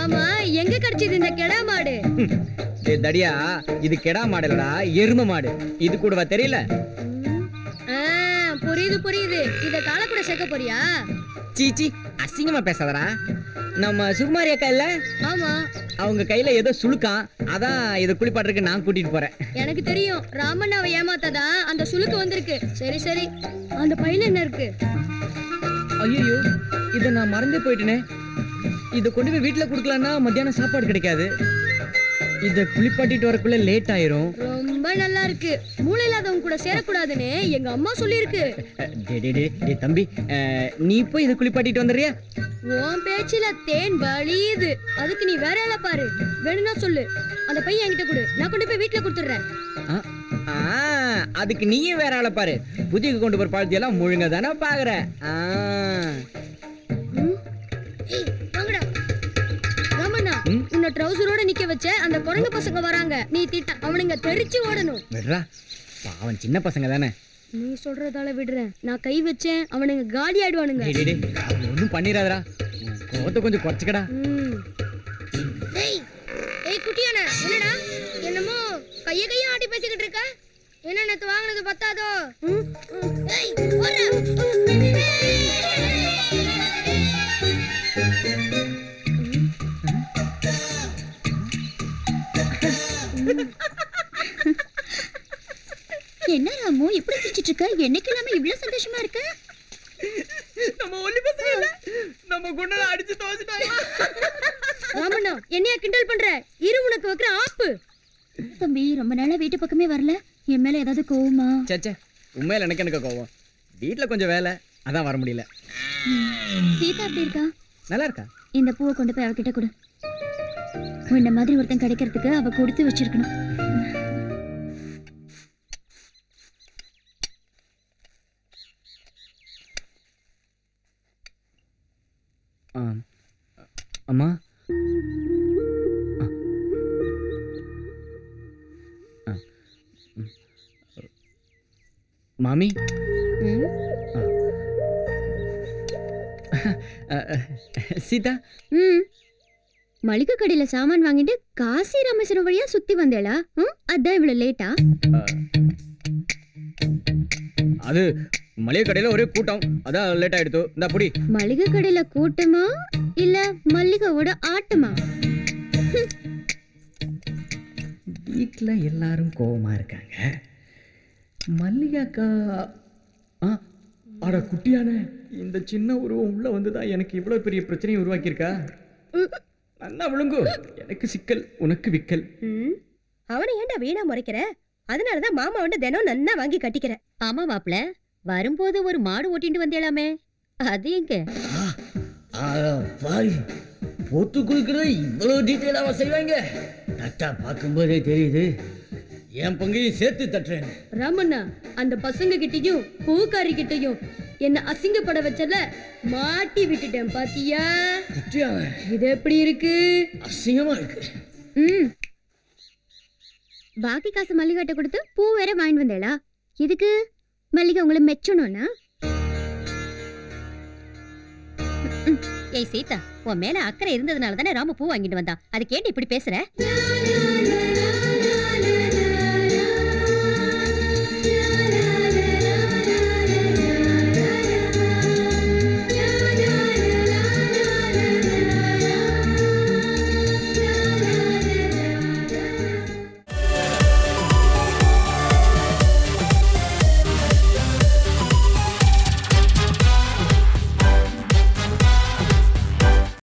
ஆமா, எங்க கிடைச்சது இந்த கெடா மாடு? தடியா, இது கெடா மாடலடா, எரும மாடு. இது கூடவா தெரியல? புரியுது புரியுது. இத கால கூட சேர்க்க போறியா? சீச்சி, அசிங்கமா பேசாதடா. நம்ம சுகுமாரி அக்கா இல்ல? ஆமா. அவங்க கையில ஏதோ சுளுக்கான், அதான் இத குளிப்பாட்டுறதுக்கு நான் கூட்டிட்டு போறேன். எனக்கு தெரியும், ராமண்ணாவை ஏமாத்தாதான் அந்த சுளுக்கு வந்திருக்கு. சரி சரி, அந்த பையில என்ன இருக்கு? ஐயோ, இத நான் மறந்தே போயிட்டேனே. இத கொண்டு போய் வீட்டுல குடுக்கலன்னா மத்தியானம் சாப்பாடு கிடைக்காது. இத குளிப்பாட்டிட்டு வரக்குள்ள லேட் ஆயிரும். ரொம்ப நல்லா இருக்கு. மூளை இல்லாதவங்க கூட சேரக்கூடாதுன்னு எங்க அம்மா சொல்லிருக்கு. தம்பி, நீ போய் இத குளிப்பாட்டிட்டு வந்துறியா? உன் பேச்சுல தேன் வலியுது. அதுக்கு நீ வேற ஆள பாரு. வேணும்னா சொல்லு, அந்த பையன் என்கிட்ட கொடு, நான் கொண்டு போய் வீட்டுல கொடுத்துறேன். அதுக்கு நீயே வேற ஆள பாரு. புதிய கொண்டு போற பாழ்த்தி எல்லாம் முழுங்க தானே பாக்குற. உன்னை ட்ரவுசரோட நிக்க வச்ச அந்த குரங்கு பசங்க வராங்க. நீ திட்ட அவனுங்க தெரிச்சு ஓடணும். விடுறா, பாவம் சின்ன பசங்க தானே. நீ சொல்றதால விடுறேன். நான் கை வச்சேன், அவனுங்க காலி ஆயிடுவானுங்க. ஒன்னும் பண்ணிராதடா, கோவத்தை கொஞ்சம் குறைச்சுக்கடா. ஏய் குட்டியானே, என்னடா என்னமோ கைய ஆட்டி பேசிக்கிட்டு இருக்க? என்ன நேத்து வாங்குனது பத்தாதோ? ஏய் ஓடுடா. என்ன ராமு இப்படி சிரிச்சிட்டு இருக்க? என்னைக்கு இல்லாம இவ்வளவு சந்தோஷமா இருக்க? நம்ம ஒல்லி பசங்க இல்ல, நம்ம குண்டல அடிச்சு தோஞ்சிட்டாங்க. ராமண்ணா, என்னைய கிண்டல் பண்ற? இரு உனக்கு வைக்கிற ஆப்பு. தம்பி, ரொம்ப நாளா வீட்டு பக்கமே வரல. என் மேல ஏதாவது கோவமா? சச்சே, உண்மையில எனக்கு கோவம். வீட்டுல கொஞ்சம் வேலை, அதான் வர முடியல. சீதா எப்படி இருக்கா? நல்லா இருக்கா? இந்த பூவை கொண்டு போய் அவகிட்ட கொடு. உன்ன மாதிரி ஒருத்தன் கிடைக்கிறதுக்கு அவ கொடுத்து வச்சிருக்கணும். அம்மா, மாமி, சீதா. மளிகை கடையில சாமான் வாங்கிட்டு காசி ராமேஸ்வரம் வழியா சுத்தி வந்தேளா? அதான் இவ்வளவு லேட்டா? அது மளிகை கடையில ஒரே கூட்டம், அதான் லேட் ஆயிடுது. இந்த புடி. மளிகை கடையில கூட்டமா இல்ல மல்லிகையோட ஆட்டமா? வீட்டுல எல்லாரும் கோவமா இருக்காங்க. மல்லிகாக்கா அட குட்டியான இந்த சின்ன உருவம் உள்ள வந்துதான் எனக்கு இவ்வளவு பெரிய பிரச்சனையை உருவாக்கியிருக்கா. நல்லா விழுங்கு. எனக்கு சிக்கல், உனக்கு விக்கல். அவனை ஏன்டா வீணா முறைக்கிற? அதனாலதான் மாமா வந்து தினம் நன்னா வாங்கி கட்டிக்கிற. ஆமா மாப்ள, வரும்போது ஒரு மாடு ஓட்டிட்டு வந்தேலாமே, அது எங்க? பொத்து குடுக்கறத இவ்வளவு டீட்டெயிலாவா செய்வாங்க? தட்டா பார்க்கும்போதே தெரியுது. என் பங்கையும் சேர்த்து தட்டுறேன். ராமண்ணா, அந்த பசங்க கிட்டையும் பூக்காரி கிட்டையும் என்ன அசிங்கப்பட வச்சல, மாட்டி விட்டுட்டேன் பாத்தியா? இது எப்படி இருக்கு? அசிங்கமா இருக்கு. பாக்கி காசு மல்லிகாட்ட கொடுத்து பூ வேற வாங்கிட்டு வந்தேளா? இதுக்கு மல்லிகை உங்களை மெச்சணும்னா? ஏய் சீதா, உன் மேல அக்கறை இருந்ததுனால தானே ராம பூ வாங்கிட்டு வந்தா. அது கேட்டு இப்படி பேசுற?